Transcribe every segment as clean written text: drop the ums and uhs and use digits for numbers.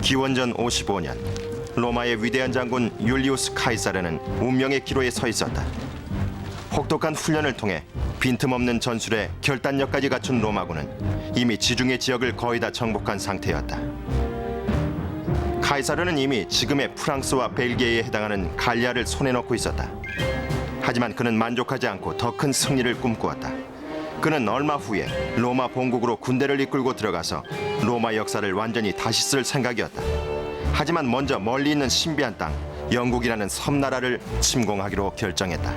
기원전 55년 로마의 위대한 장군 율리우스 카이사르는 운명의 기로에 서 있었다. 혹독한 훈련을 통해 빈틈없는 전술에 결단력까지 갖춘 로마군은 이미 지중해 지역을 거의 다 정복한 상태였다. 카이사르는 이미 지금의 프랑스와 벨기에에 해당하는 갈리아를 손에 넣고 있었다. 하지만 그는 만족하지 않고 더 큰 승리를 꿈꾸었다. 그는 얼마 후에 로마 본국으로 군대를 이끌고 들어가서 로마 역사를 완전히 다시 쓸 생각이었다. 하지만 먼저 멀리 있는 신비한 땅, 영국이라는 섬나라를 침공하기로 결정했다.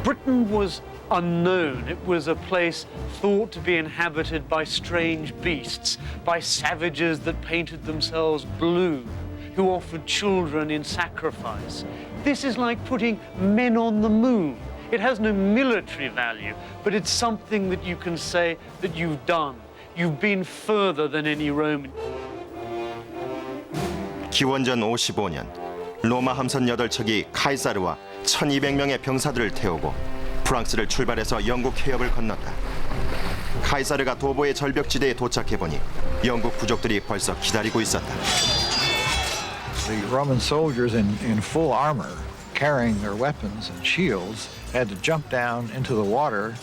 Britain was unknown. It was a place thought to be inhabited by strange beasts, by savages that painted themselves blue, who offered children in sacrifice. This is like putting men on the moon. It has no military value, but it's something that you can say that you've done. You've been further than any Roman. 기원전 55년 로마 함선 8척이 카이사르와 1200명의 병사들을 태우고 프랑스를 출발해서 영국 해협을 건넜다. 카이사르가 도보의 절벽지대에 도착해보니 영국 부족들이 벌써 기다리고 있었다. The Roman soldiers in full armor, carrying their weapons and shields, had to jump down into the water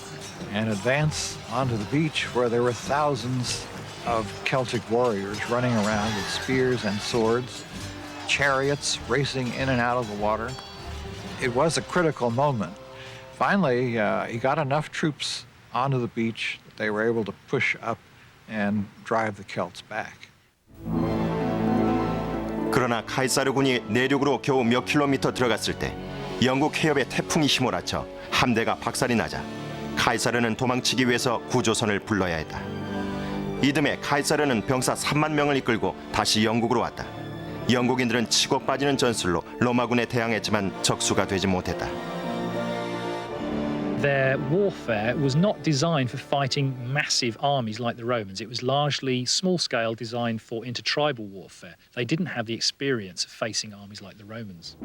and advance onto the beach where there were thousands of Celtic warriors running around with spears and swords, chariots racing in and out of the water. It was a critical moment. Finally, he got enough troops onto the beach that they were able to push up and drive the Celts back. 그러나 카이사르군이 내륙으로 겨우 몇 킬로미터 들어갔을 때 영국 해협에 태풍이 휘몰아쳐 함대가 박살이 나자 카이사르는 도망치기 위해서 구조선을 불러야 했다. 이듬해 카이사르는 병사 3만 명을 이끌고 다시 영국으로 왔다. 영국인들은 치고 빠지는 전술로 로마군에 대항했지만 적수가 되지 못했다. Their warfare was not designed for fighting massive armies like the Romans. It was largely small-scale, designed for intertribal warfare. They didn't have the experience of facing armies like the Romans.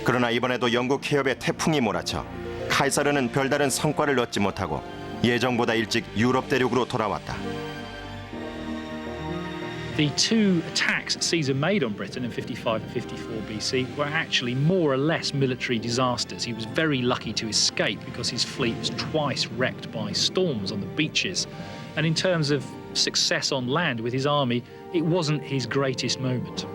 그러나 이번에도 영국 해협에 태풍이 몰아쳐 카이사르는 별다른 성과를 얻지 못하고 예정보다 일찍 유럽 대륙으로 돌아왔다. The two attacks Caesar made on Britain in 55 and 54 BC were actually more or less military disasters. He was very lucky to escape because his fleet was twice wrecked by storms on the beaches. And in terms of success on land with his army, it wasn't his greatest moment.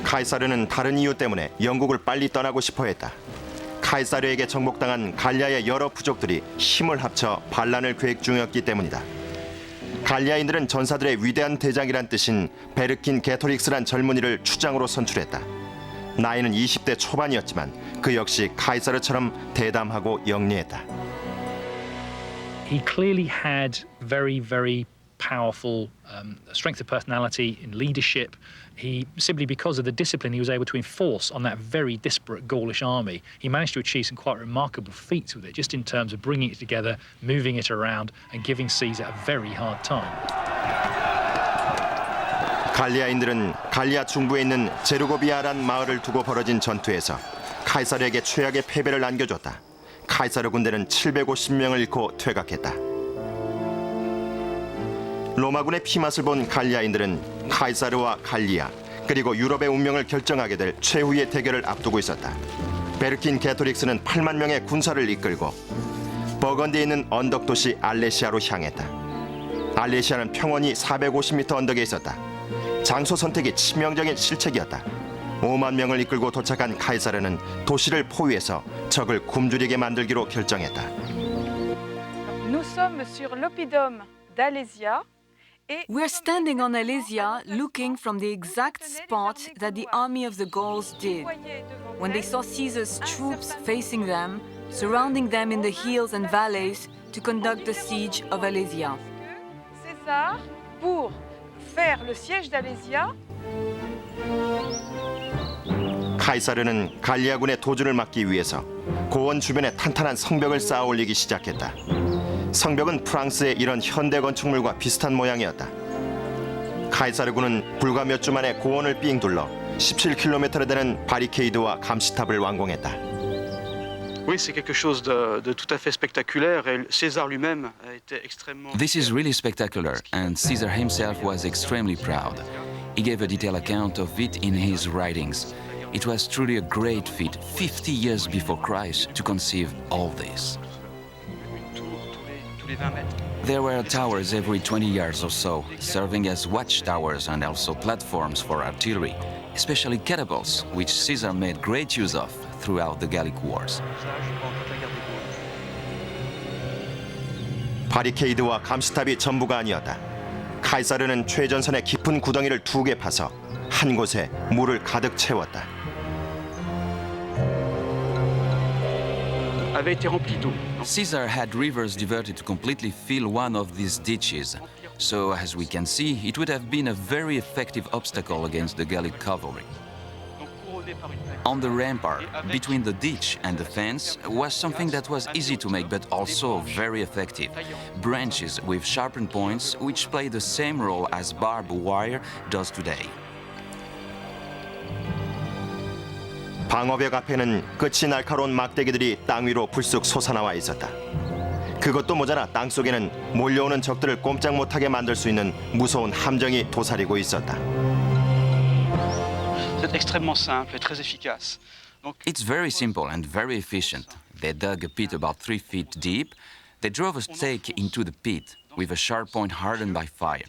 카이사르는 다른 이유 때문에 영국을 빨리 떠나고 싶어 했다. 카이사르에게 정복당한 갈리아의 여러 부족들이 힘을 합쳐 반란을 계획 중이었기 때문이다. 갈리아인들은 전사들의 위대한 대장이란 뜻인 베르킨 게토릭스란 젊은이를 추장으로 선출했다. 나이는 20대 초반이었지만 그 역시 카이사르처럼 대담하고 영리했다. He clearly had very powerful strength of personality in leadership. He, simply because of the discipline he was able to enforce on that very disparate Gaulish army, he managed to achieve some quite remarkable feats with it, just in terms of bringing it together, moving it around, and giving Caesar a very hard time. 갈리아인들은 갈리아 중부에 있는 제르고비아란 마을을 두고 벌어진 전투에서 카이사르에게 최악의 패배를 안겨줬다. 카이사르 군대는 750명을 잃고 퇴각했다. 로마군의 피맛을 본 갈리아인들은 카이사르와 갈리아 그리고 유럽의 운명을 결정하게 될 최후의 대결을 앞두고 있었다. 베르킨 게토릭스는 8만 명의 군사를 이끌고 버건디에 있는 언덕 도시 알레시아로 향했다. 알레시아는 평원이 450m 언덕에 있었다. 장소 선택이 치명적인 실책이었다. 5만 명을 이끌고 도착한 카이사르는 도시를 포위해서 적을 굶주리게 만들기로 결정했다. Nous sommes sur l'oppidum d'Alésia. We're standing on Alesia looking from the exact spot that the army of the Gauls did. When they saw Caesar's troops facing them, surrounding them in the hills and valleys to conduct the siege of Alesia. César, pour faire le siège d'Alésia, 카이사르는 갈리아군의 도주를 막기 위해서 고원 주변에 탄탄한 성벽을 쌓아 올리기 시작했다. 성벽은 프랑스의 이런 현대 건축물과 비슷한 모양이었다. 카이사르군은 불과 몇 주 만에 고원을 삥 둘러 17km나 되는 바리케이드와 감시탑을 완공했다. Oui, c'est quelque chose de tout à fait spectaculaire et César lui-même a été extrêmement... This is really spectacular, and Caesar himself was extremely proud. He gave a detailed account of it in his writings. It was truly a great feat, 50 years before Christ, to conceive all this. Tous les 20 mètres. There were towers every 20 yards or so, serving as watchtowers and also platforms for artillery, especially catapults, which Caesar made great use of throughout the Gallic Wars. 바리케이드와 감시탑이 전부가 아니었다. 카이사르는 최전선의 깊은 구덩이를 2개 파서 한 곳에 물을 가득 채웠다. Avait été rempli d'eau. Caesar had rivers diverted to completely fill one of these ditches. So, as we can see, it would have been a very effective obstacle against the Gallic cavalry. On the rampart, between the ditch and the fence, was something that was easy to make but also very effective. Branches with sharpened points, which play the same role as barbed wire does today. 방어벽 앞에는 끝이 날카로운 막대기들이 땅 위로 불쑥 솟아나와 있었다. 그것도 모자라 땅 속에는 몰려오는 적들을 꼼짝 못하게 만들 수 있는 무서운 함정이 도사리고 있었다. C'est extrêmement simple et très efficace. Donc, It's very simple and very efficient. They dug a pit about 3 feet deep. They drove a stake into the pit with a sharp point hardened by fire.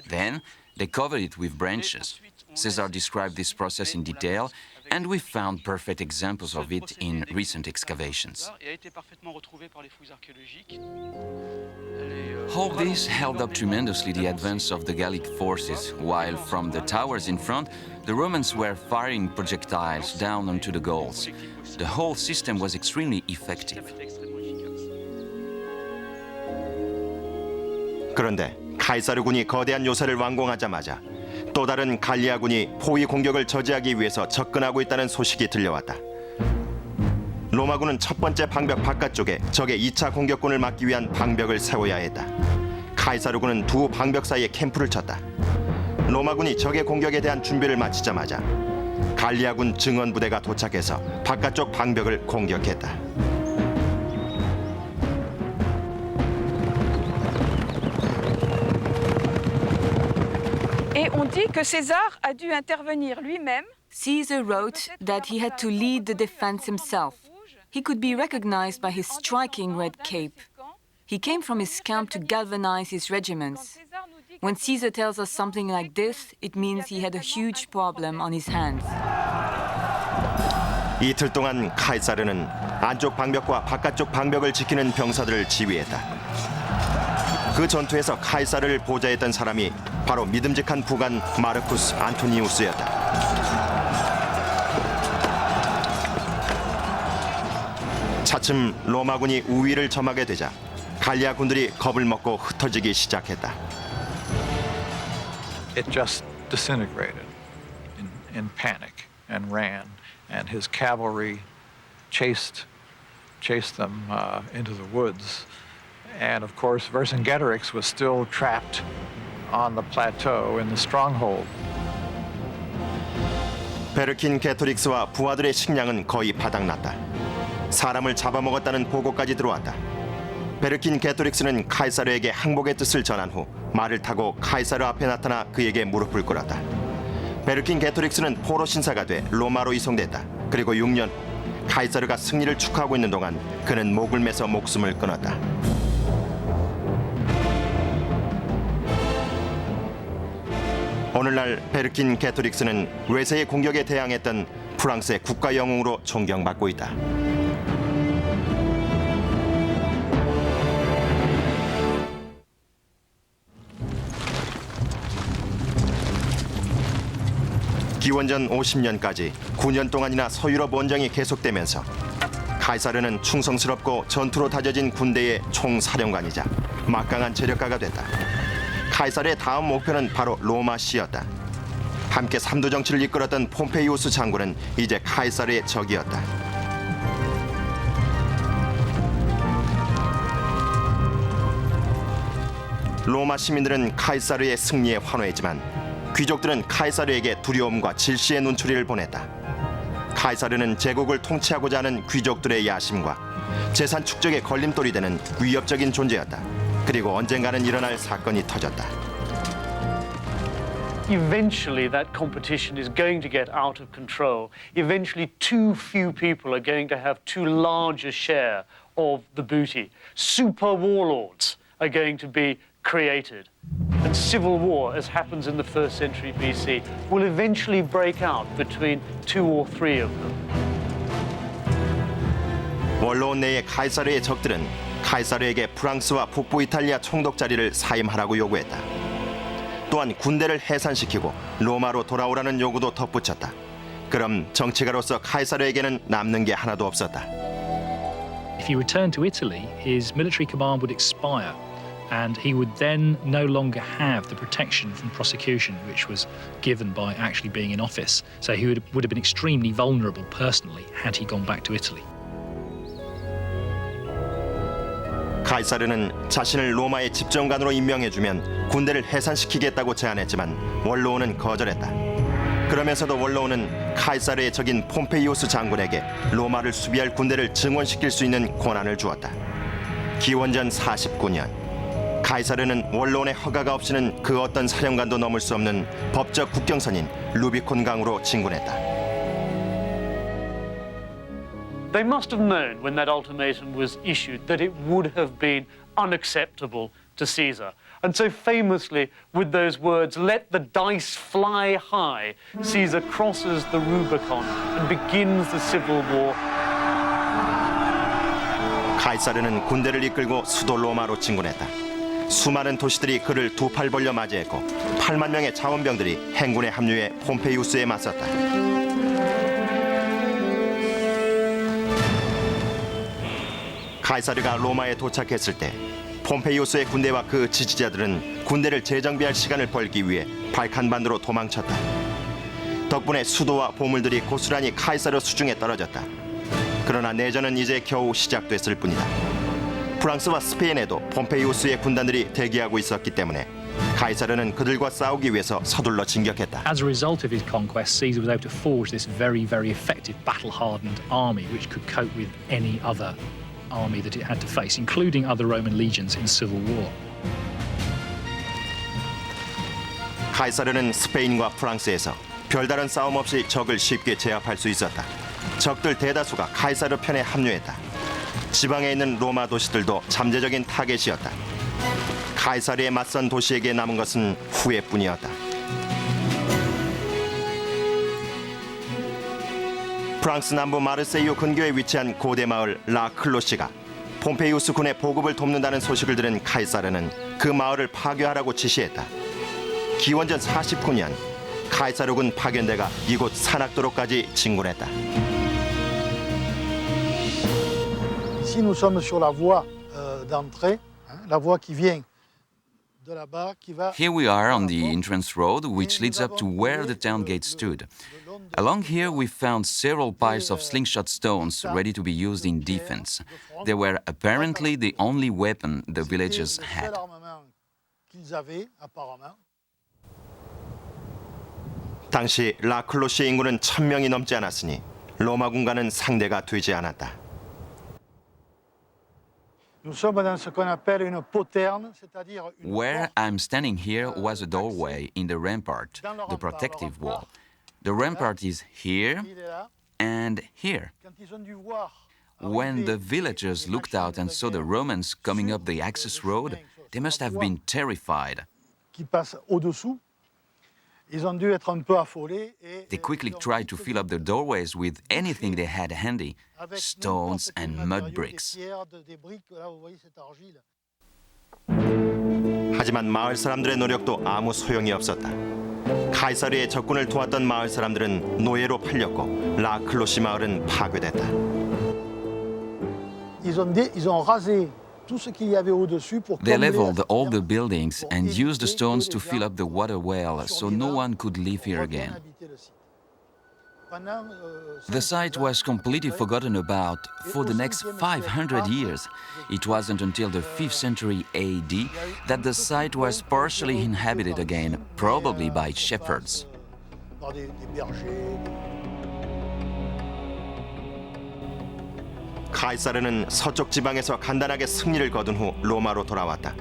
Then they covered it with branches. César described this process in detail, and we found perfect examples of it in recent excavations. All this held up tremendously the advance of the Gallic forces, while from the towers in front, the Romans were firing projectiles down onto the Gauls. The whole system was extremely effective. 그런데 카이사르군이 거대한 요새를 완공하자마자 또 다른 갈리아군이 포위 공격을 저지하기 위해서 접근하고 있다는 소식이 들려왔다. 로마군은 첫 번째 방벽 바깥쪽에 적의 2차 공격군을 막기 위한 방벽을 세워야 했다. 카이사르군은 두 방벽 사이에 캠프를 쳤다. 로마군이 적의 공격에 대한 준비를 마치자마자 갈리아군 증원 부대가 도착해서 바깥쪽 방벽을 공격했다. Et on dit que César a dû intervenir lui-même. Caesar wrote that he had to lead the defense himself. He could be recognized by his striking red cape. He came from his camp to galvanize his regiments. When Caesar tells us something like this, it means he had a huge problem on his hands. 이틀 동안 카이사르는 안쪽 방벽과 바깥쪽 방벽을 지키는 병사들을 지휘했다. 그 전투에서 카이사르를 보좌했던 사람이 바로 믿음직한 부관 마르쿠스 안토니우스였다. 차츰 로마군이 우위를 점하게 되자 갈리아 군들이 겁을 먹고 흩어지기 시작했다. It just disintegrated in panic and ran, and his cavalry chased them into the woods. And of course, Vercingetorix was still trapped on the plateau in the stronghold. 베르킨게토릭스와 부하들의 식량은 거의 바닥났다. 사람을 잡아먹었다는 보고까지 들어왔다. 베르킨게토릭스는 카이사르에게 항복의 뜻을 전한 후 말을 타고 카이사르 앞에 나타나 그에게 무릎을 꿇었다. 베르킨게토릭스는 포로 신사가 돼 로마로 이송됐다. 그리고 6년 후 카이사르가 승리를 축하하고 있는 동안 그는 목을 매서 목숨을 끊었다. 오늘날 베르킨게토릭스는 외세의 공격에 대항했던 프랑스의 국가 영웅으로 존경받고 있다. 기원전 50년까지 9년 동안이나 서유럽 원정이 계속되면서 카이사르는 충성스럽고 전투로 다져진 군대의 총사령관이자 막강한 재력가가 됐다. 카이사르의 다음 목표는 바로 로마시였다. 함께 삼도 정치를 이끌었던 폼페이우스 장군은 이제 카이사르의 적이었다. 로마 시민들은 카이사르의 승리에 환호했지만 귀족들은 카이사르에게 두려움과 질시의 눈초리를 보냈다. 카이사르는 제국을 통치하고자 하는 귀족들의 야심과 재산 축적의 걸림돌이 되는 위협적인 존재였다. 그리고 언젠가는 일어날 사건이 터졌다. Eventually, that competition is going to get out of control. Eventually, too few people are going to have too large a share of the booty. Super warlords are going to be created. And civil war, as happens in the 1st century BC, will eventually break out between 2 or 3 of them. 원로원 내의 카이사르의 적들은 카이사르에게 프랑스와 북부 이탈리아 총독 자리를 사임하라고 요구했다. 또한 군대를 해산시키고 로마로 돌아오라는 요구도 덧붙였다. 그럼 정치가로서 카이사르에게는 남는 게 하나도 없었다. If he returned to Italy, his military command would expire, and he would then no longer have the protection from prosecution which was given by actually being in office. So he would have been extremely vulnerable personally had he gone back to Italy. 카이사르는 자신을 로마의 집정관으로 임명해주면 군대를 해산시키겠다고 제안했지만 원로원은 거절했다. 그러면서도 원로원은 카이사르의 적인 폼페이우스 장군에게 로마를 수비할 군대를 증원시킬 수 있는 권한을 주었다. 기원전 49년 카이사르는 원로원의 허가가 없이는 그 어떤 사령관도 넘을 수 없는 법적 국경선인 루비콘 강으로 진군했다. They must have known when that ultimatum was issued that it would have been unacceptable to Caesar. And so famously, with those words, "Let the dice fly high," Caesar crosses the Rubicon and begins the civil war. 카이사르는 군대를 이끌고 수도 로마로 진군했다. 수많은 도시들이 그를 두 팔 벌려 맞이했고 8만 명의 자원병들이 행군에 합류해 폼페이우스에 맞섰다. 카이사르가 로마에 도착했을 때 폼페이우스의 군대와 그 지지자들은 군대를 재정비할 시간을 벌기 위해 발칸반도로 도망쳤다. 덕분에 수도와 보물들이 고스란히 카이사르 수중에 떨어졌다. 그러나 내전은 이제 겨우 시작됐을 뿐이다. 프랑스와 스페인에도 폼페이우스의 군단들이 대기하고 있었기 때문에 카이사르는 그들과 싸우기 위해서 서둘러 진격했다. As a result of his conquest, Caesar was able to forge this very, very effective battle-hardened army which could cope with any other army that it had to face, including other Roman legions in civil war. 카이사르는 스페인과 프랑스에서 별다른 싸움 없이 적을 쉽게 제압할 수 있었다. 적들 대다수가 카이사르 편에 합류했다. 지방에 있는 로마 도시들도 잠재적인 타겟이었다. 카이사르에 맞선 도시에게 남은 것은 후회뿐이었다. 프랑스 남부 마르세유 근교에 위치한 고대 마을 라클로시가 폼페이우스 군의 보급을 돕는다는 소식을 들은 카이사르는 그 마을을 파괴하라고 지시했다. 기원전 49년 카이사르군 파견대가 이곳 산악도로까지 진군했다. Ici, nous sommes sur la voie d'entrée, la voie qui vient de là-bas, qui va. Here we are on the entrance road which leads up to where the town gate stood. Along here we found several piles of slingshot stones ready to be used in defense. They were apparently the only weapon the villagers had. 당시 라클로시의 인구는 1000명이 넘지 않았으니 로마군과는 상대가 되지 않았다. Where I'm standing here was a doorway in the rampart, the protective wall. The rampart is here and here. When the villagers looked out and saw the Romans coming up the access road, they must have been terrified. They quickly tried to fill up the doorways with anything they had handy, stones and mud bricks. 하지만 마을 사람들의 노력도 아무 소용이 없었다. 카이사르의 적군을 도왔던 마을 사람들은 노예로 팔렸고 라클로시 마을은 파괴됐다. They leveled all the buildings and used the stones to fill up the water well so no one could live here again. The site was completely forgotten about for the next 500 years. It wasn't until the 5th century AD that the site was partially inhabited again, probably by shepherds. 카이사르는 서쪽 지방에서 간단하게 승리를 거둔 후 로마로 돌아왔다.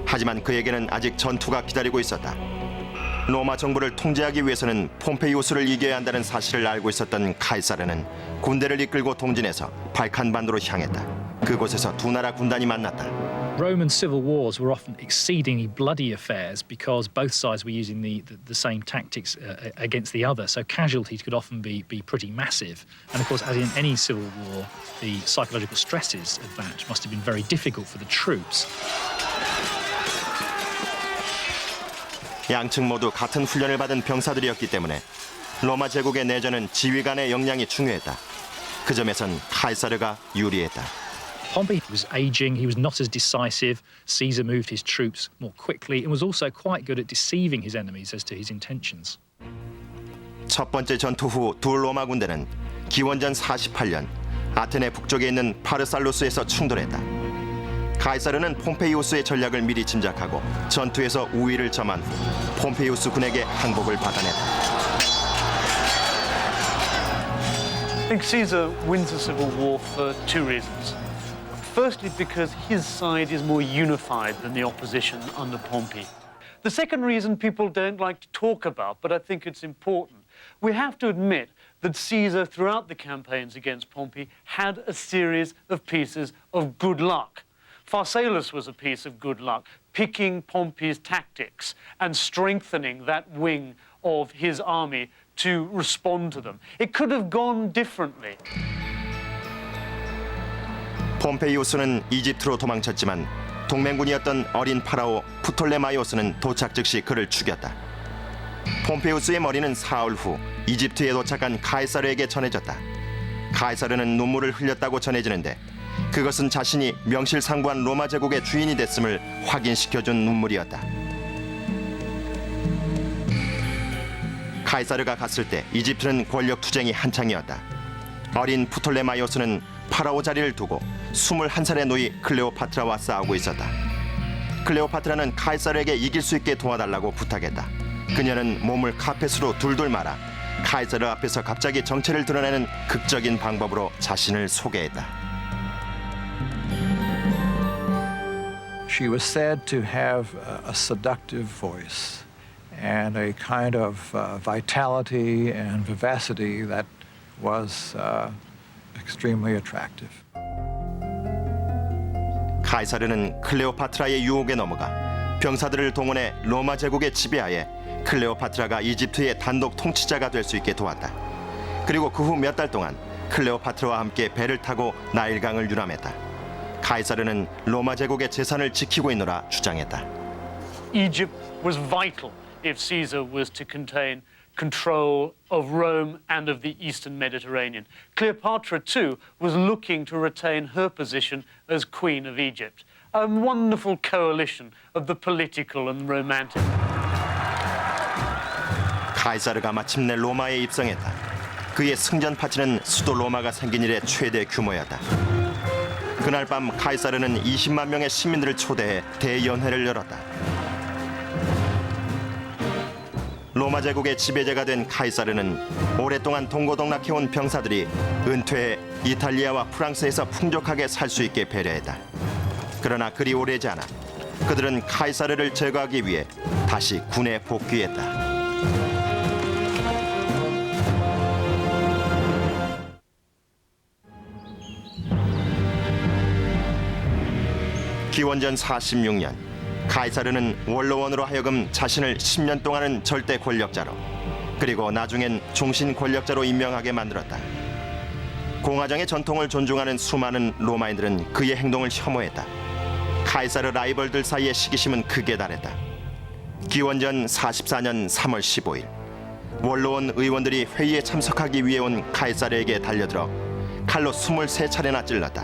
하지만 그에게는 아직 전투가 기다리고 있었다. 로마 정부를 통제하기 위해서는 폼페이우스를 이겨야 한다는 사실을 알고 있었던 카이사르는 군대를 이끌고 동진해서 발칸반도로 향했다. 그곳에서 두 나라 군단이 만났다. Roman civil wars were often exceedingly bloody affairs because both sides were using the same tactics against the other, so casualties could often be pretty massive. And of course, as in any civil war, the psychological stresses of that must have been very difficult for the troops. 양측 모두 같은 훈련을 받은 병사들이었기 때문에 로마 제국의 내전은 지휘관의 역량이 중요했다. 그 점에선 카이사르가 유리했다. Pompey was aging, he was not as decisive. Caesar moved his troops more quickly and was also quite good at deceiving his enemies as to his intentions. 첫 번째 전투 후 두 로마 군대는 기원전 48년 아테네 북쪽에 있는 파르살루스에서 충돌했다. 카이사르는 폼페이우스의 전략을 미리 짐작하고 전투에서 우위를 점한 후 폼페이우스 군에게 항복을 받아냈다. I think Caesar wins the civil war for two reasons. Firstly, because his side is more unified than the opposition under Pompey. The second reason people don't like to talk about, but I think it's important, we have to admit that Caesar, throughout the campaigns against Pompey, had a series of pieces of good luck. Pharsalus was a piece of good luck, picking Pompey's tactics and strengthening that wing of his army to respond to them. It could have gone differently. 폼페이우스는 이집트로 도망쳤지만 동맹군이었던 어린 파라오 프톨레마이오스는 도착 즉시 그를 죽였다. 폼페이우스의 머리는 사흘 후 이집트에 도착한 카이사르에게 전해졌다. 카이사르는 눈물을 흘렸다고 전해지는데 그것은 자신이 명실상부한 로마 제국의 주인이 됐음을 확인시켜준 눈물이었다. 카이사르가 갔을 때 이집트는 권력 투쟁이 한창이었다. 어린 프톨레마이오스는 파라오 자리를 두고 21살의 노이 클레오파트라와 싸우고 있었다. 클레오파트라는 카이사르에게 이길 수 있게 도와달라고 부탁했다. 그녀는 몸을 카펫으로 둘둘 말아 카이사르 앞에서 갑자기 정체를 드러내는 극적인 방법으로 자신을 소개했다. She was said to have a seductive voice and a kind of vitality and vivacity that was extremely attractive. 카이사르는 클레오파트라의 유혹에 넘어가 병사들을 동원해 로마 제국의 지배하에 클레오파트라가 이집트의 단독 통치자가 될 수 있게 도왔다. 그리고 그 후 몇 달 동안 클레오파트라와 함께 배를 타고 나일강을 유람했다. 카이사르는 로마 제국의 재산을 지키고 있노라 주장했다. Egypt was vital if Caesar was to contain control of Rome and of the eastern Mediterranean. Cleopatra, too, was looking to retain her position as Queen of Egypt. A wonderful coalition of the political and romantic. 카이사르가 마침내 로마에 입성했다. 그의 승전 파티는 수도 로마가 생긴 이래 최대 규모였다. 그날 밤 카이사르는 20만 명의 시민들을 초대해 대연회를 열었다. 로마 제국의 지배자가 된 카이사르는 오랫동안 동고동락해온 병사들이 은퇴해 이탈리아와 프랑스에서 풍족하게 살 수 있게 배려했다. 그러나 그리 오래지 않아 그들은 카이사르를 제거하기 위해 다시 군에 복귀했다. 기원전 46년 카이사르는 원로원으로 하여금 자신을 10년 동안은 절대 권력자로 그리고 나중엔 종신 권력자로 임명하게 만들었다. 공화정의 전통을 존중하는 수많은 로마인들은 그의 행동을 혐오했다. 카이사르 라이벌들 사이의 시기심은 극에 달했다. 기원전 44년 3월 15일 원로원 의원들이 회의에 참석하기 위해 온 카이사르에게 달려들어 칼로 23차례나 찔렀다.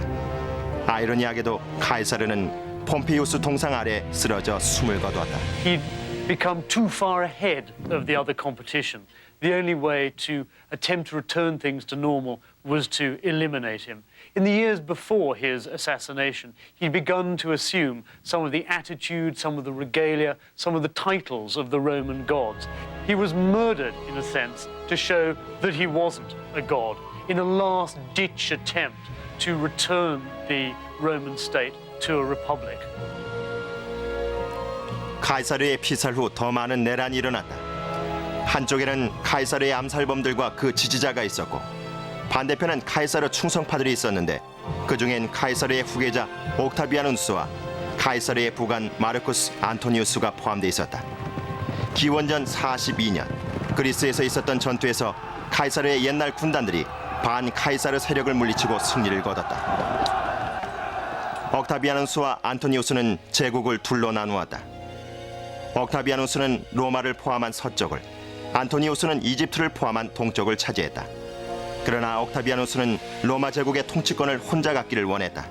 아이러니하게도 카이사르는 폼페이우스 동상 아래 쓰러져 숨을 거두었다. He'd become too far ahead of the other competition. The only way to attempt to return things to normal was to eliminate him. In the years before his assassination, he'd begun to assume some of the attitude, some of the regalia, some of the titles of the Roman gods. He was murdered, in a sense, to show that he wasn't a god, in a last-ditch attempt to return the Roman state to a republic. 카이사르의 피살 후 더 많은 내란이 일어났다. 한쪽에는 카이사르의 암살범들과 그 지지자가 있었고 반대편엔 카이사르 충성파들이 있었는데 그중엔 카이사르의 후계자 옥타비아누스와 카이사르의 부관 마르쿠스 안토니우스가 포함돼 있었다. 기원전 42년 그리스에서 있었던 전투에서 카이사르의 옛날 군단들이 반 카이사르 세력을 물리치고 승리를 거뒀다. 옥타비아누스와 안토니우스는 제국을 둘로 나누었다. 옥타비아누스는 로마를 포함한 서쪽을, 안토니우스는 이집트를 포함한 동쪽을 차지했다. 그러나 옥타비아누스는 로마 제국의 통치권을 혼자 갖기를 원했다.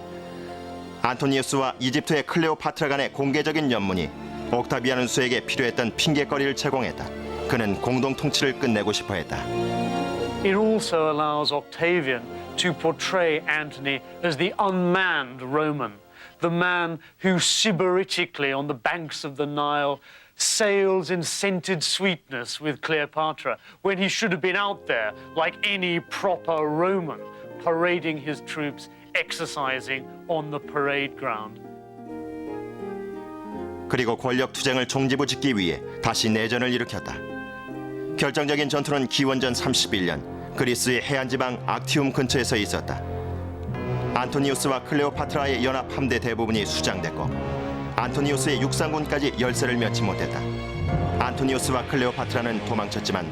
안토니우스와 이집트의 클레오파트라 간의 공개적인 연문이 옥타비아누스에게 필요했던 핑계거리를 제공했다. 그는 공동 통치를 끝내고 싶어했다. It also allows Octavian to portray Antony as the unmanned Roman, the man who sybaritically on the banks of the Nile sails in scented sweetness with Cleopatra when he should have been out there like any proper Roman, parading his troops, exercising on the parade ground. 그리고 권력 투쟁을 종지부짓기 위해 다시 내전을 일으켰다. 결정적인 전투는 기원전 31년 그리스의 해안 지방 악티움 근처에서 있었다. 안토니우스와 클레오파트라의 연합 함대 대부분이 수장됐고 안토니우스의 육상군까지 열세를 면치 못했다. 안토니우스와 클레오파트라는 도망쳤지만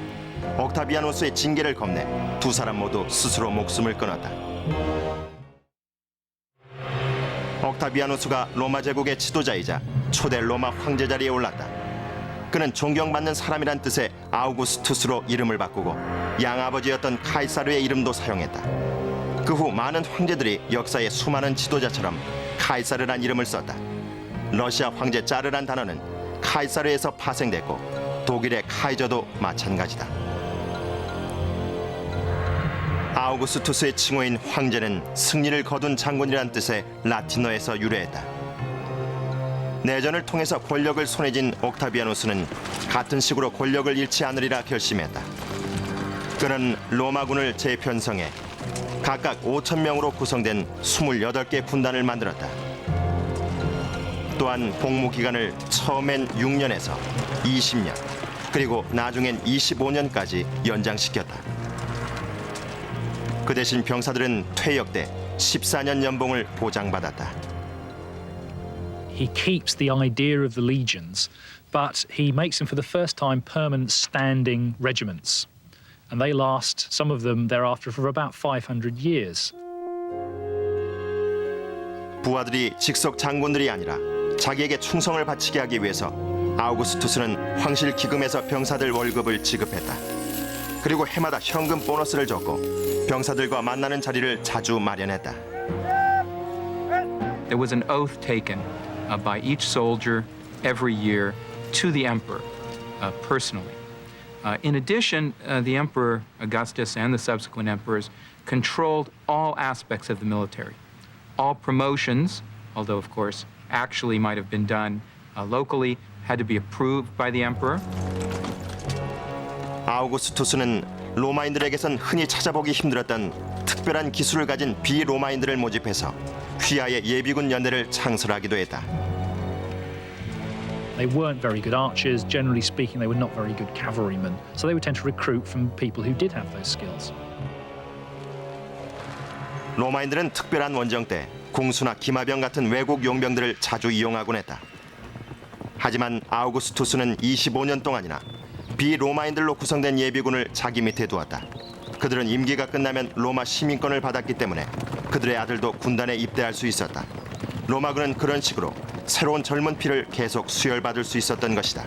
옥타비아누스의 징계를 겁내 두 사람 모두 스스로 목숨을 끊었다. 옥타비아누스가 로마 제국의 지도자이자 초대 로마 황제 자리에 올랐다. 그는 존경받는 사람이란 뜻의 아우구스투스로 이름을 바꾸고 양아버지였던 카이사르의 이름도 사용했다. 그 후 많은 황제들이 역사의 수많은 지도자처럼 카이사르란 이름을 썼다. 러시아 황제 짜르란 단어는 카이사르에서 파생됐고 독일의 카이저도 마찬가지다. 아우구스투스의 칭호인 황제는 승리를 거둔 장군이란 뜻의 라틴어에서 유래했다. 내전을 통해서 권력을 손에 쥔 옥타비아누스는 같은 식으로 권력을 잃지 않으리라 결심했다. 그는 로마군을 재편성해 각각 5,000명으로 구성된 28개 군단을 만들었다. 또한 복무 기간을 처음엔 6년에서 20년, 그리고 나중엔 25년까지 연장시켰다. 그 대신 병사들은 퇴역 때 14년 연봉을 보장받았다. He keeps the idea of the legions, but he makes them for the first time permanent standing regiments. And they last, some of them thereafter, for about 500 years. 부하들이 직속 장군들이 아니라 자기에게 충성을 바치게 하기 위해서 아우구스투스는 황실 기금에서 병사들 월급을 지급했다. 그리고 해마다 현금 보너스를 줬고 병사들과 만나는 자리를 자주 마련했다. There was an oath taken by each soldier every year to the emperor personally. In addition, the emperor Augustus and the subsequent emperors controlled all aspects of the military. All promotions, although of course actually might have been done locally, had to be approved by the emperor. 아우구스투스는 로마인들에게선 흔히 찾아보기 힘들었던 특별한 기술을 가진 비로마인들을 모집해서 휘하의 예비군 연대를 창설하기도 했다. They weren't very good archers. Generally speaking, they were not very good cavalrymen. So they would tend to recruit from people who did have those skills. 로마인들은 특별한 원정 때 궁수나 기마병 같은 외국 용병들을 자주 이용하곤 했다. 하지만 아우구스투스는 25년 동안이나 비로마인들로 구성된 예비군을 자기 밑에 두었다. 그들은 임기가 끝나면 로마 시민권을 받았기 때문에 그들의 아들도 군단에 입대할 수 있었다. 로마군은 그런 식으로 새로운 젊은 피를 계속 수혈받을 수 있었던 것이다.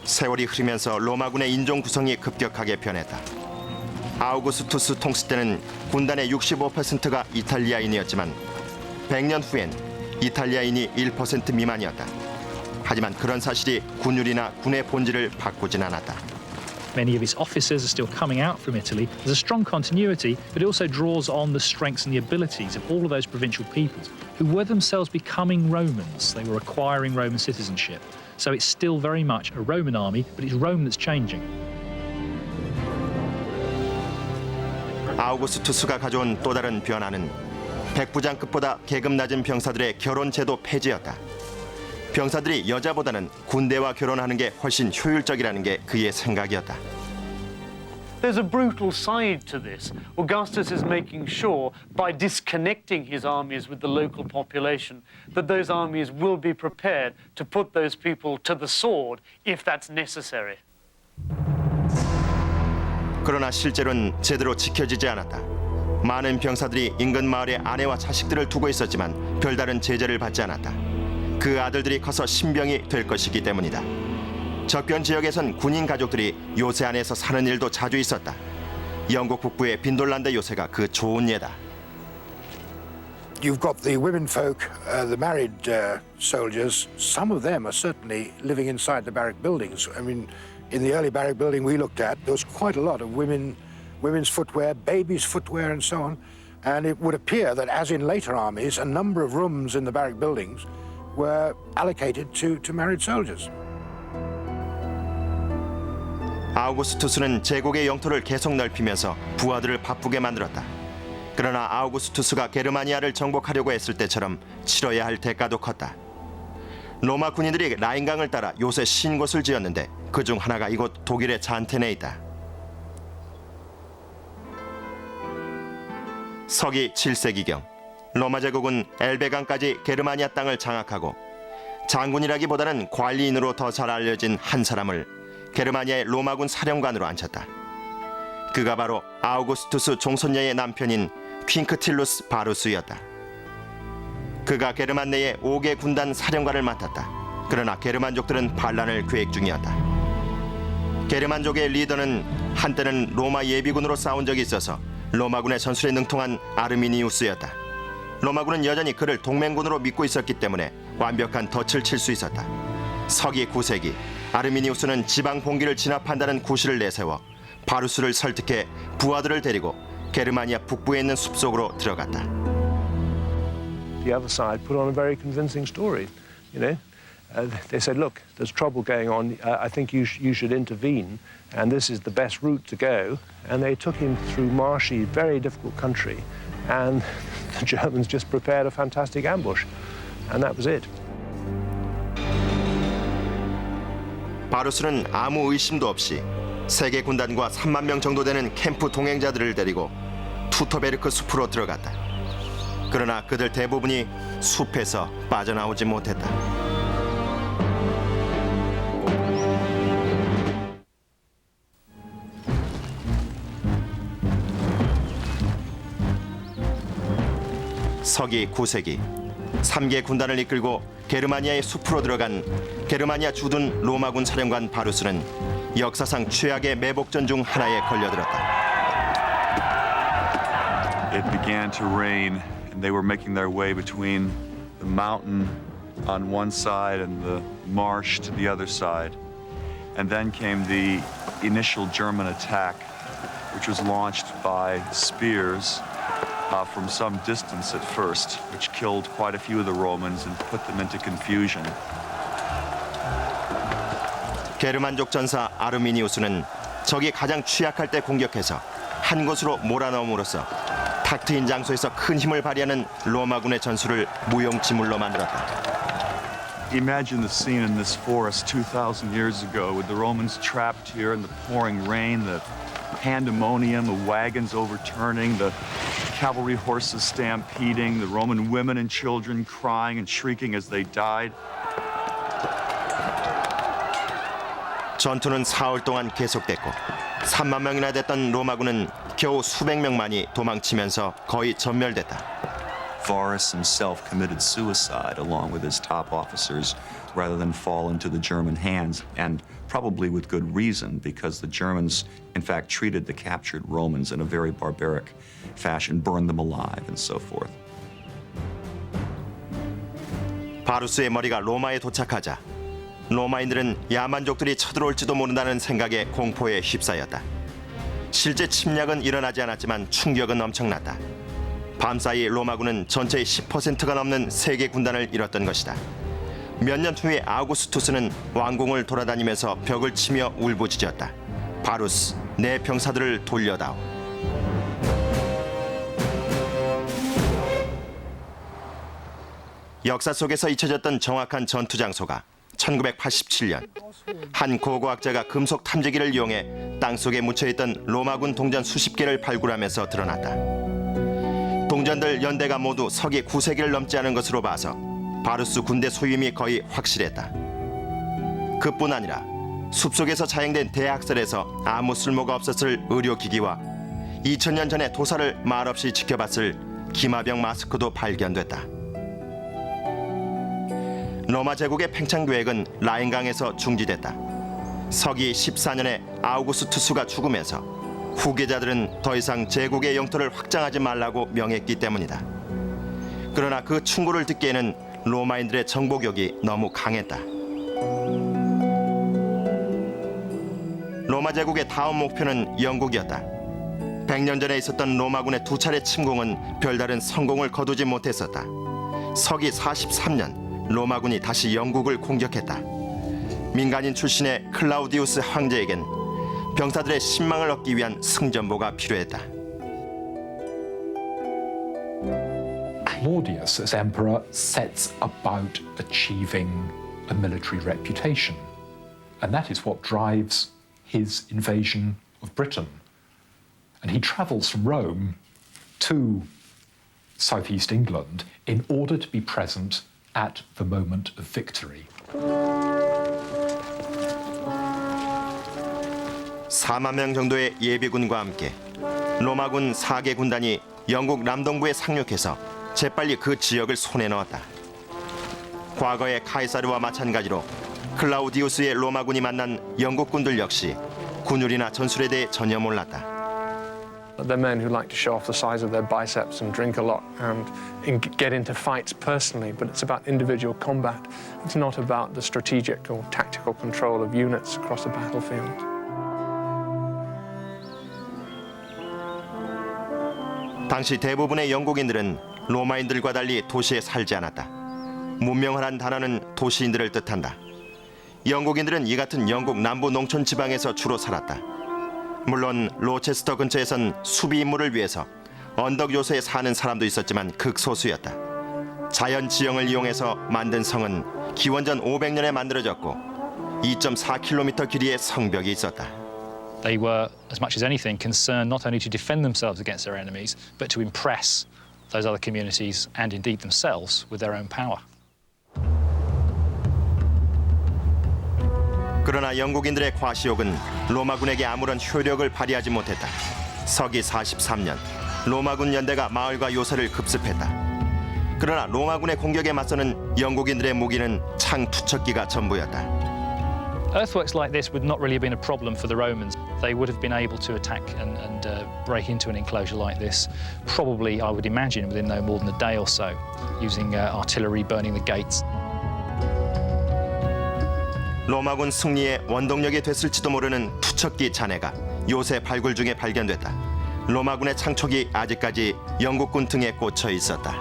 세월이 흐르면서 로마군의 인종 구성이 급격하게 변했다. 아우구스투스 통치 때는 군단의 65%가 이탈리아인이었지만 100년 후엔 이탈리아인이 1% 미만이었다. 하지만 그런 사실이 군율이나 군의 본질을 바꾸진 않았다. Many of its officers are still coming out from Italy. There's a strong continuity, but it also draws on the strengths and the abilities of all of those provincial peoples who were themselves becoming Romans. They were acquiring Roman citizenship. So it's still very much a Roman army, but it's Rome that's changing. 아우구스투스가 가져온 또 다른 변화는 백부장급보다 계급 낮은 병사들의 결혼 제도 폐지였다. 병사들이 여자보다는 군대와 결혼하는 게 훨씬 효율적이라는 게 그의 생각이었다. There's a brutal side to this. Augustus is making sure, by disconnecting his armies with the local population, that those armies will be prepared to put those people to the sword if that's necessary. 그러나 실제로는 제대로 지켜지지 않았다. 많은 병사들이 인근 마을에 아내와 자식들을 두고 있었지만 별다른 제재를 받지 않았다. 그 아들들이 커서 신병이 될 것이기 때문이다. 적변 지역에선 군인 가족들이 요새 안에서 사는 일도 자주 있었다. 영국 북부의 빈돌란드 요새가 그 좋은 예다. You've got the women folk, the married soldiers. Some of them are certainly living inside the barrack buildings. I mean, in the early barrack building we looked at, there was quite a lot of women's footwear, babies' footwear, and so on. And it would appear that, as in later armies, a number of rooms in the barrack buildings were allocated to married soldiers. 아우구스투스는 제국의 영토를 계속 넓히면서 부하들을 바쁘게 만들었다. 그러나 아우구스투스가 게르마니아를 정복하려고 했을 때처럼 치러야 할 대가도 컸다. 로마 군인들이 라인강을 따라 요새 신 곳을 지었는데 그중 하나가 이곳 독일의 잔텐에 있다. 서기 7세기경 로마 제국은 엘베강까지 게르마니아 땅을 장악하고 장군이라기보다는 관리인으로 더 잘 알려진 한 사람을 게르마니아의 로마군 사령관으로 앉혔다. 그가 바로 아우구스투스 종손녀의 남편인 퀸크틸루스 바루스였다. 그가 게르만 내의 5개 군단 사령관을 맡았다. 그러나 게르만족들은 반란을 계획 중이었다. 게르만족의 리더는 한때는 로마 예비군으로 싸운 적이 있어서 로마군의 전술에 능통한 아르미니우스였다. 로마군은 여전히 그를 동맹군으로 믿고 있었기 때문에 완벽한 덫을 칠 수 있었다. 서기 9세기 아르미니우스는 지방 봉기를 진압한다는 구실을 내세워 바루스를 설득해 부하들을 데리고 게르마니아 북부에 있는 숲속으로 들어갔다. The other side put on a very convincing story. You know, they said, "Look, there's trouble going on. I think you should intervene, and this is the best route to go." And they took him through marshy, very difficult country, and the Germans just prepared a fantastic ambush, and that was it. 바루스는 아무 의심도 없이 세계 군단과 3만 명 정도 되는 캠프 동행자들을 데리고 투터베르크 숲으로 들어갔다. 그러나 그들 대부분이 숲에서 빠져나오지 못했다. 서기 9세기 3개 군단을 이끌고 게르마니아의 숲으로 들어간 게르마니아 주둔 로마군 사령관 바루스는 역사상 최악의 매복전 중 하나에 걸려들었다. It began to rain, and they were making their way between the mountain on one side and the marsh to the other side. And then came the initial German attack, which was launched by spears from some distance at first, which killed quite a few of the Romans and put them into confusion. 게르만족 전사 아르미니우스는 적이 가장 취약할 때 공격해서 한 곳으로 몰아넣음으로써 탁 트인 장소에서 큰 힘을 발휘하는 로마군의 전술을 무용지물로 만들었다. Imagine the scene in this forest 2,000 years ago with the Romans trapped here in the pouring rain, the pandemonium, the wagons overturning, the cavalry horses stampeding, the Roman women and children crying and shrieking as they died. 전투는 사흘 동안 계속됐고 3만 명이나 됐던 로마군은 겨우 수백 명만이 도망치면서 거의 전멸됐다. Varus himself committed suicide along with his top officers rather than fall into the German hands, and probably with good reason, because the Germans, in fact, treated the captured Romans in a very barbaric fashion, burned them alive, and so forth. 바루스의 머리가 로마에 도착하자 로마인들은 야만족들이 쳐들어올지도 모른다는 생각에 공포에 휩싸였다. 실제 침략은 일어나지 않았지만 충격은 엄청났다. 밤사이 로마군은 전체의 10%가 넘는 세계 군단을 잃었던 것이다. 몇 년 후에 아우구스투스는 왕궁을 돌아다니면서 벽을 치며 울부짖었다. 바루스, 내 병사들을 돌려다오. 역사 속에서 잊혀졌던 정확한 전투 장소가 1987년 한 고고학자가 금속 탐지기를 이용해 땅속에 묻혀있던 로마군 동전 수십 개를 발굴하면서 드러났다. 동전들 연대가 모두 서기 9세기를 넘지 않은 것으로 봐서 바루스 군대 소유임이 거의 확실했다. 그뿐 아니라 숲속에서 자행된 대학살에서 아무 쓸모가 없었을 의료기기와 2000년 전에 도사를 말없이 지켜봤을 기마병 마스크도 발견됐다. 로마 제국의 팽창 계획은 라인강에서 중지됐다. 서기 14년에 아우구스투스가 죽으면서 후계자들은 더 이상 제국의 영토를 확장하지 말라고 명했기 때문이다. 그러나 그 충고를 듣기에는 로마인들의 정복욕이 너무 강했다. 로마 제국의 다음 목표는 영국이었다. 100년 전에 있었던 로마군의 2차례 침공은 별다른 성공을 거두지 못했었다. 서기 43년 로마군이 다시 영국을 공격했다. 민간인 출신의 클라우디우스 황제에겐 병사들의 신망을 얻기 위한 승전보가 필요했다. Claudius, as emperor, sets about achieving a military reputation. And that is what drives his invasion of Britain. And he travels from Rome to southeast England in order to be present at the moment of victory. 4만 명 정도의 예비군과 함께 로마군 4개 군단이 영국 남동부에 상륙해서 재빨리 그 지역을 손에 넣었다. 과거의 카이사르와 마찬가지로 클라우디우스의 로마군이 만난 영국군들 역시 군율이나 전술에 대해 전혀 몰랐다. They're men who like to show off the size of their biceps and drink a lot and get into fights personally, but it's about individual combat. It's not about the strategic or tactical control of units across the battlefield. 당시 대부분의 영국인들은 로마인들과 달리 도시에 살지 않았다. 문명하란 단어는 도시인들을 뜻한다. 영국인들은 이 같은 영국 남부 농촌 지방에서 주로 살았다. 물론 로체스터 근처에선 수비 임무를 위해서 언덕 요새에 사는 사람도 있었지만 극소수였다. 자연 지형을 이용해서 만든 성은 기원전 500년에 만들어졌고 2.4km 길이의 성벽이 있었다. They were, as much as anything, concerned not only to defend themselves against their enemies, but to impress those other communities and indeed themselves with their own power. 그러나 영국인들의 과시욕은 로마군에게 아무런 효력을 발휘하지 못했다. 서기 43년 로마군 연대가 마을과 요새를 급습했다. 그러나 로마군의 공격에 맞서는 영국인들의 무기는 창 투척기가 전부였다. Earthworks like this would not really have been a problem for the Romans. They would have been able to attack and break into an enclosure like this, probably, I would imagine, within no more than a day or so, using artillery burning the gates. 로마군 승리의 원동력이 됐을지도 모르는 투척기 잔해가 요새 발굴 중에 발견됐다. 로마군의 창촉이 아직까지 영국군 등에 꽂혀 있었다.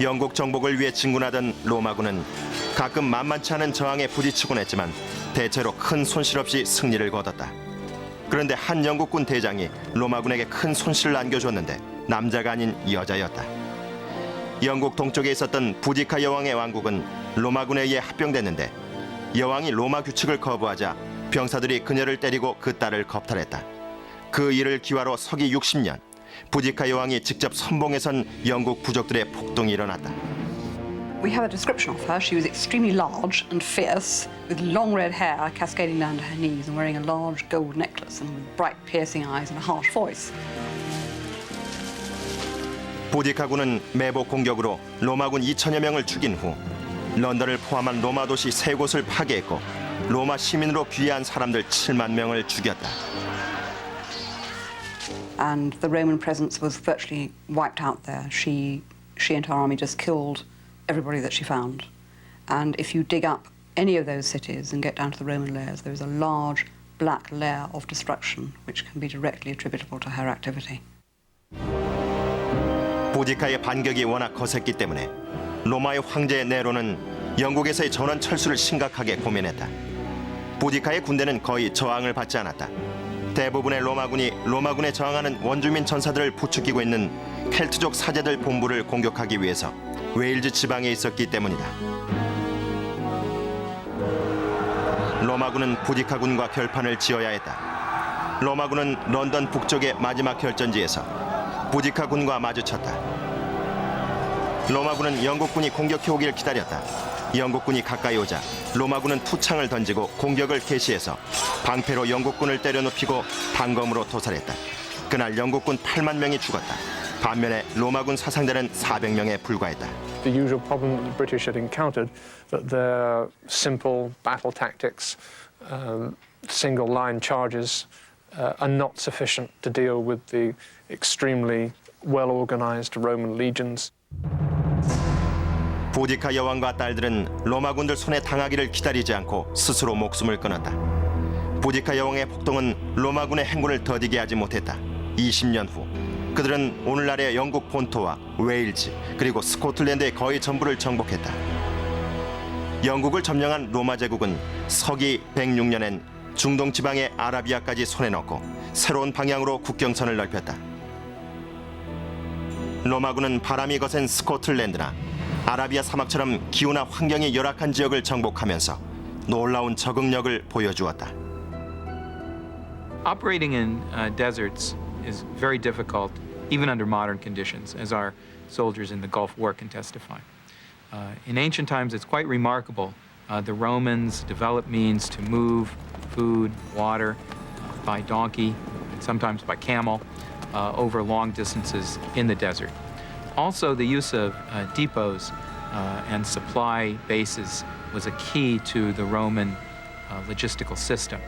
영국 정복을 위해 진군하던 로마군은 가끔 만만치 않은 저항에 부딪히곤 했지만 대체로 큰 손실 없이 승리를 거뒀다. 그런데 한 영국군 대장이 로마군에게 큰 손실을 안겨줬는데 남자가 아닌 여자였다. 영국 동쪽에 있었던 부디카 여왕의 왕국은 로마군에 의해 합병됐는데 여왕이 로마 규칙을 거부하자 병사들이 그녀를 때리고 그 딸을 겁탈했다. 그 일을 기화로 서기 60년 부디카 여왕이 직접 선봉에 선 영국 부족들의 폭동이 일어났다. We have a description of her. She was extremely large and fierce, with long red hair cascading down to her knees and wearing a large gold necklace and with bright piercing eyes and a harsh voice. 부디카군은 매복 공격으로 로마군 2천여 명을 죽인 후 런던을 포함한 로마 도시 3곳을 파괴했고 로마 시민으로 귀화한 사람들 7만 명을 죽였다. And the Roman presence was virtually wiped out there. She and her army just killed everybody that she found. And if you dig up any of those cities and get down to the Roman layers, there is a large black layer of destruction which can be directly attributable to her activity. 부디카의 반격이 워낙 거셌기 때문에 로마의 황제 네로는 영국에서의 전원 철수를 심각하게 고민했다. 부디카의 군대는 거의 저항을 받지 않았다. 대부분의 로마군이 로마군에 저항하는 원주민 전사들을 부추기고 있는 켈트족 사제들 본부를 공격하기 위해서 웨일즈 지방에 있었기 때문이다. 로마군은 부디카군과 결판을 지어야 했다. 로마군은 런던 북쪽의 마지막 결전지에서 부디카군과 마주쳤다. 로마군은 영국군이 공격해오기를 기다렸다. 영국군이 가까이 오자 로마군은 투창을 던지고 공격을 개시해서 방패로 영국군을 때려눕히고 단검으로 도살했다. 그날 영국군 8만 명이 죽었다. 반면에 로마군 사상자는 400명에 불과했다. The usual problem that the British had encountered, that their simple battle tactics, single line charges, are not sufficient to deal with the extremely well-organized Roman legions. 부디카 여왕과 딸들은 로마군들 손에 당하기를 기다리지 않고 스스로 목숨을 끊었다. 부디카 여왕의 폭동은 로마군의 행군을 더디게 하지 못했다. 20년 후 그들은 오늘날의 영국 본토와 웨일즈 그리고 스코틀랜드의 거의 전부를 정복했다. 영국을 점령한 로마 제국은 서기 106년엔 중동 지방의 아라비아까지 손에 넣고 새로운 방향으로 국경선을 넓혔다. 로마군은 바람이 거센 스코틀랜드나 아라비아 사막처럼 기후나 환경이 열악한 지역을 정복하면서 놀라운 적응력을 보여주었다. Operating in deserts is very difficult, even under modern conditions, as our soldiers in the Gulf War can testify. In ancient times, it's quite remarkable. The Romans developed means to move food, water by donkey, and sometimes by camel, over long distances in the desert. Also, the use of depots and supply bases was a key to the Roman logistical system.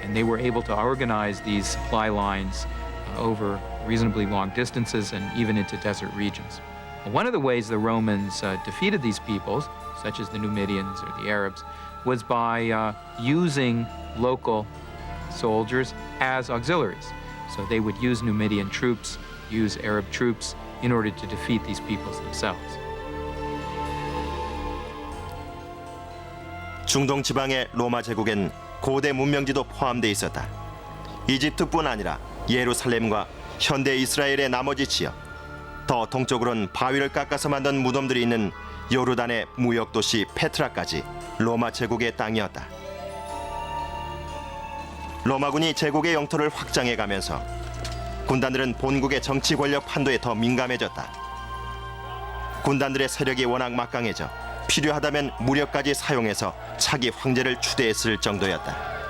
And they were able to organize these supply lines over reasonably long distances and even into desert regions. One of the ways the Romans defeated these peoples, such as the Numidians or the Arabs, was by using local soldiers as auxiliaries. So they would use Numidian troops, use Arab troops in order to defeat these peoples themselves. 중동 지방의 로마 제국엔 고대 문명지도 포함돼 있었다. 이집트뿐 아니라 예루살렘과 현대 이스라엘의 나머지 지역, 더 동쪽으로는 바위를 깎아서 만든 무덤들이 있는 요르단의 무역 도시 페트라까지 로마 제국의 땅이었다. 로마군이 제국의 영토를 확장해 가면서 군단들은 본국의 정치 권력 판도에 더 민감해졌다. 군단들의 세력이 워낙 막강해져 필요하다면 무력까지 사용해서 차기 황제를 추대했을 정도였다.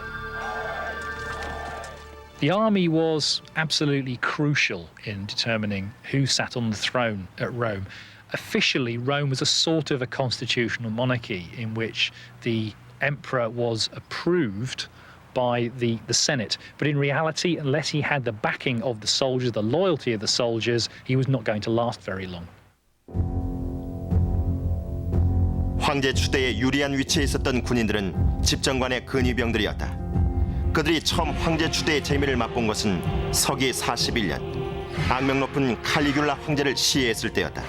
The army was absolutely crucial in determining who sat on the throne at Rome. Officially, Rome was a sort of a constitutional monarchy in which the emperor was approved by the Senate. But in reality, unless he had the backing of the soldiers, the loyalty of the soldiers, he was not going to last very long. 황제 추대에 유리한 위치에 있었던 군인들은 집정관의 근위병들이었다. 그들이 처음 황제 추대의 재미를 맛본 것은 서기 41년 악명 높은 칼리귤라 황제를 시해했을 때였다.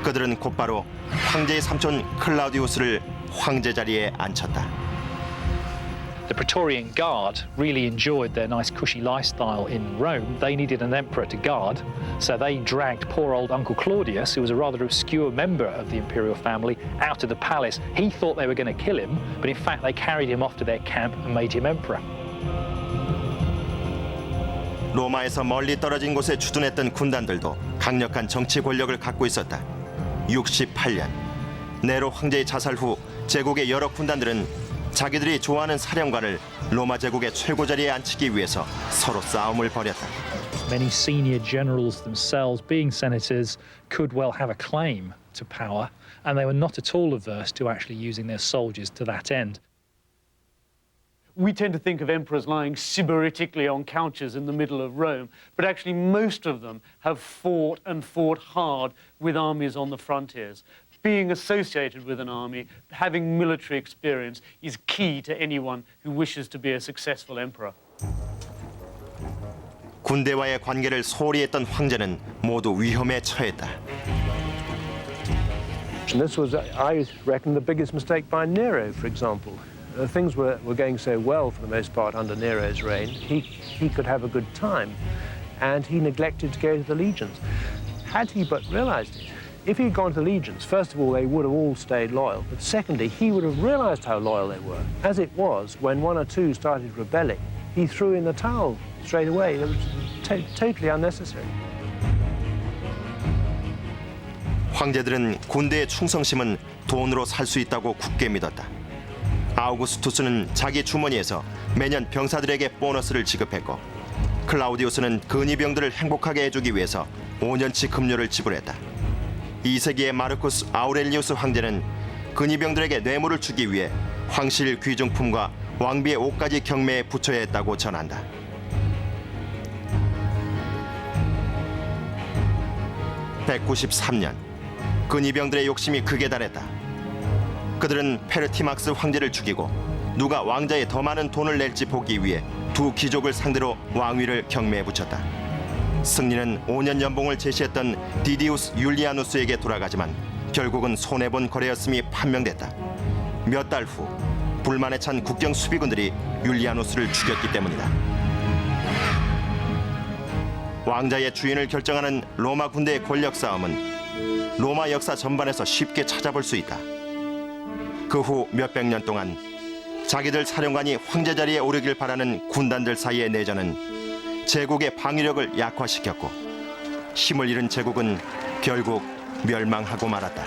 그들은 곧바로 황제의 삼촌 클라우디우스를 황제 자리에 앉혔다. The Praetorian Guard really enjoyed their nice cushy lifestyle in Rome. They needed an emperor to guard, so they dragged poor old Uncle Claudius, who was a rather obscure member of the imperial family, out of the palace. He thought they were going to kill him, but in fact they carried him off to their camp and made him emperor. 로마에서 멀리 떨어진 곳에 주둔했던 군단들도 강력한 정치 권력을 갖고 있었다. 68년 네로 황제의 자살 후 제국의 여러 군단들은 자기들이 좋아하는 사령관을 로마 제국의 최고 자리에 앉히기 위해서 서로 싸움을 벌였다. Many senior generals themselves, being senators, could well have a claim to power, and they were not at all averse to actually using their soldiers to that end. We tend to think of emperors lying sybaritically on couches in the middle of Rome, but actually most of them have fought and fought hard with armies on the frontiers. Being associated with an army, having military experience is key to anyone who wishes to be a successful emperor. 군대와의 관계를 소홀히 했던 황제는 모두 위험에 처했다. And this was, I reckon, the biggest mistake by Nero, for example. Things were going so well for the most part under Nero's reign. He could have a good time, and he neglected to go to the legions. Had he but realized it, if he'd gone to the legions, first of all, they would have all stayed loyal, but secondly, he would have realized how loyal they were. As it was, when one or two started rebelling, he threw in the towel straight away. It was totally unnecessary. 황제들은 군대의 충성심은 돈으로 살 수 있다고 굳게 믿었다. 아우구스투스는 자기 주머니에서 매년 병사들에게 보너스를 지급했고 클라우디우스는 근위병들을 행복하게 해주기 위해서 5년치 급료를 지불했다. 2세기의 마르쿠스 아우렐리우스 황제는 근위병들에게 뇌물을 주기 위해 황실 귀중품과 왕비의 옷까지 경매에 붙여야 했다고 전한다. (193년) 근위병들의 욕심이 극에 달했다. 그들은 페르티막스 황제를 죽이고 누가 왕자에 더 많은 돈을 낼지 보기 위해 두 귀족을 상대로 왕위를 경매에 붙였다. 승리는 5년 연봉을 제시했던 디디우스 율리아누스에게 돌아가지만 결국은 손해본 거래였음이 판명됐다. 몇 달 후 불만에 찬 국경 수비군들이 율리아누스를 죽였기 때문이다. 왕자의 주인을 결정하는 로마 군대의 권력 싸움은 로마 역사 전반에서 쉽게 찾아볼 수 있다. 그 후 몇백 년 동안 자기들 사령관이 황제 자리에 오르길 바라는 군단들 사이의 내전은 제국의 방위력을 약화시켰고 힘을 잃은 제국은 결국 멸망하고 말았다.